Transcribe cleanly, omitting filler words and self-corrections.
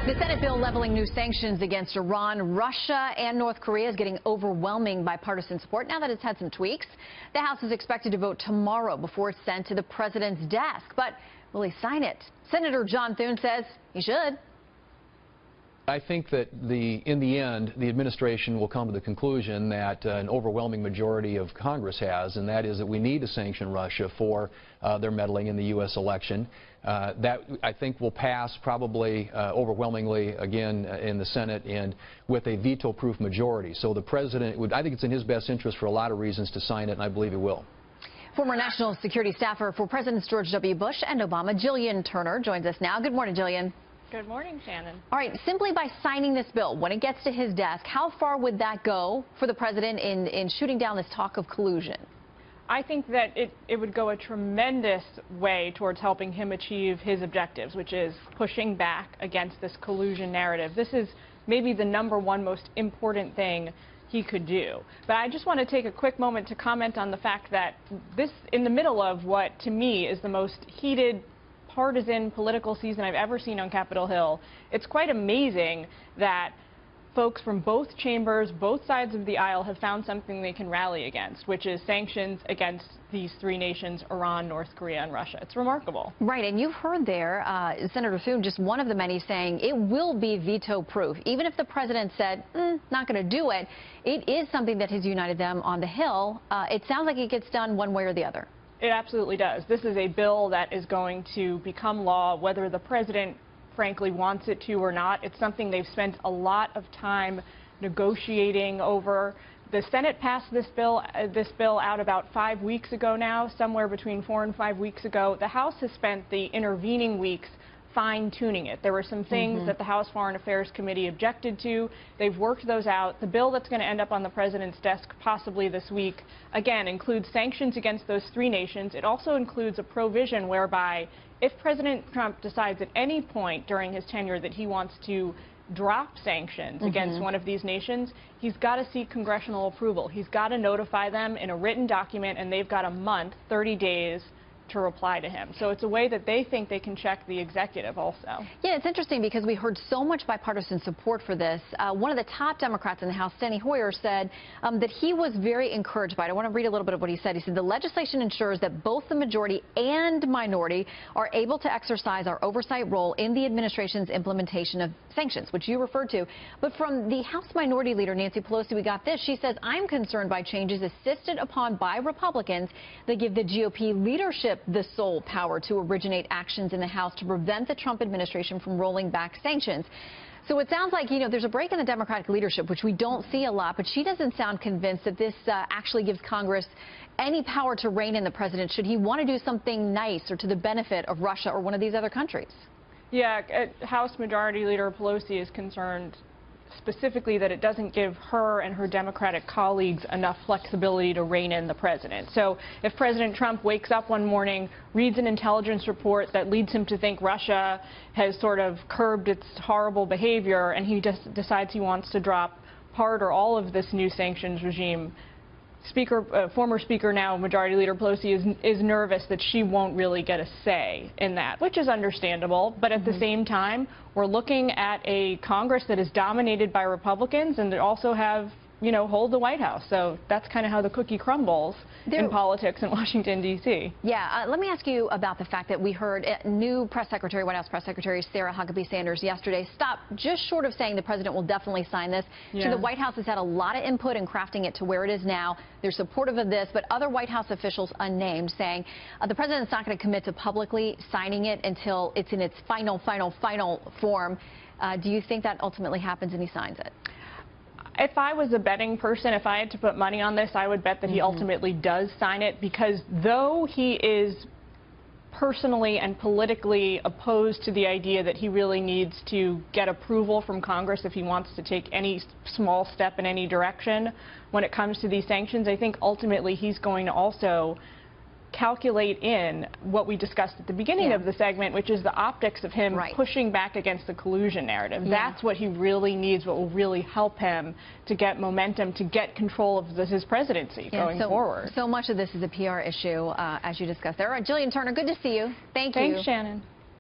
The Senate bill leveling new sanctions against Iran, Russia, and North Korea is getting overwhelming bipartisan support now that it's had some tweaks. The House is expected to vote tomorrow before it's sent to the president's desk. But will he sign it? Senator John Thune says he should. I think that in the end, the administration will come to the conclusion that an overwhelming majority of Congress has, and that is that we need to sanction Russia for their meddling in the U.S. election. That, I think, will pass probably overwhelmingly again in the Senate and with a veto-proof majority. So the president I think it's in his best interest for a lot of reasons to sign it, and I believe he will. Former National Security Staffer for Presidents George W. Bush and Obama, Gillian Turner, joins us now. Good morning, Gillian. Good morning, Shannon. All right, simply by signing this bill, when it gets to his desk, how far would that go for the president in shooting down this talk of collusion? I think that it would go a tremendous way towards helping him achieve his objectives, which is pushing back against this collusion narrative. This is maybe the #1 most important thing he could do. But I just want to take a quick moment to comment on the fact that this, in the middle of what, to me, is the most heated partisan political season I've ever seen on Capitol Hill, it's quite amazing that folks from both chambers, both sides of the aisle, have found something they can rally against, which is sanctions against these three nations, Iran, North Korea, and Russia. It's remarkable. Right, and you've heard there, Senator Thune, just one of the many, saying it will be veto-proof. Even if the president said, not going to do it, it is something that has united them on the Hill. It sounds like it gets done one way or the other. It absolutely does. This is a bill that is going to become law, whether the president, frankly, wants it to or not. It's something they've spent a lot of time negotiating over. The Senate passed this bill out about 5 weeks ago now, somewhere between 4 and 5 weeks ago. The House has spent the intervening weeks fine-tuning it. There were some things that the House Foreign Affairs Committee objected to. They've worked those out. The bill that's going to end up on the president's desk possibly this week, again, includes sanctions against those three nations. It also includes a provision whereby if President Trump decides at any point during his tenure that he wants to drop sanctions against one of these nations, he's got to seek congressional approval. He's got to notify them in a written document, and they've got a month, 30 days, to reply to him. So it's a way that they think they can check the executive also. Yeah, it's interesting because we heard so much bipartisan support for this. One of the top Democrats in the House, Steny Hoyer, said that he was very encouraged by it. I want to read a little bit of what he said. He said, the legislation ensures that both the majority and minority are able to exercise our oversight role in the administration's implementation of sanctions, which you referred to. But from the House Minority Leader, Nancy Pelosi, we got this. She says, I'm concerned by changes insisted upon by Republicans that give the GOP leadership the sole power to originate actions in the House to prevent the Trump administration from rolling back sanctions. So it sounds like, there's a break in the Democratic leadership, which we don't see a lot, but she doesn't sound convinced that this actually gives Congress any power to rein in the president should he want to do something nice or to the benefit of Russia or one of these other countries. Yeah, House Majority Leader Pelosi is concerned specifically that it doesn't give her and her Democratic colleagues enough flexibility to rein in the president. So if President Trump wakes up one morning, reads an intelligence report that leads him to think Russia has sort of curbed its horrible behavior, and he just decides he wants to drop part or all of this new sanctions regime, former Speaker, now Majority Leader Pelosi, is nervous that she won't really get a say in that, which is understandable. But at the same time, we're looking at a Congress that is dominated by Republicans and that also have, hold the White House. So that's kind of how the cookie crumbles in politics in Washington, D.C. Yeah, let me ask you about the fact that we heard new White House Press Secretary Sarah Huckabee Sanders yesterday stop just short of saying the president will definitely sign this. Yeah. So the White House has had a lot of input in crafting it to where it is now. They're supportive of this, but other White House officials unnamed saying the president's not going to commit to publicly signing it until it's in its final form. Do you think that ultimately happens and he signs it? If I was a betting person, if I had to put money on this, I would bet that he ultimately does sign it, because though he is personally and politically opposed to the idea that he really needs to get approval from Congress if he wants to take any small step in any direction when it comes to these sanctions, I think ultimately he's going to also calculate in what we discussed at the beginning of the segment, which is the optics of him pushing back against the collusion narrative. That's what he really needs, what will really help him to get momentum, to get control of his presidency going forward. So much of this is a PR issue, as you discussed there. All right, Gillian Turner, good to see you. Thank you. Thanks, Shannon.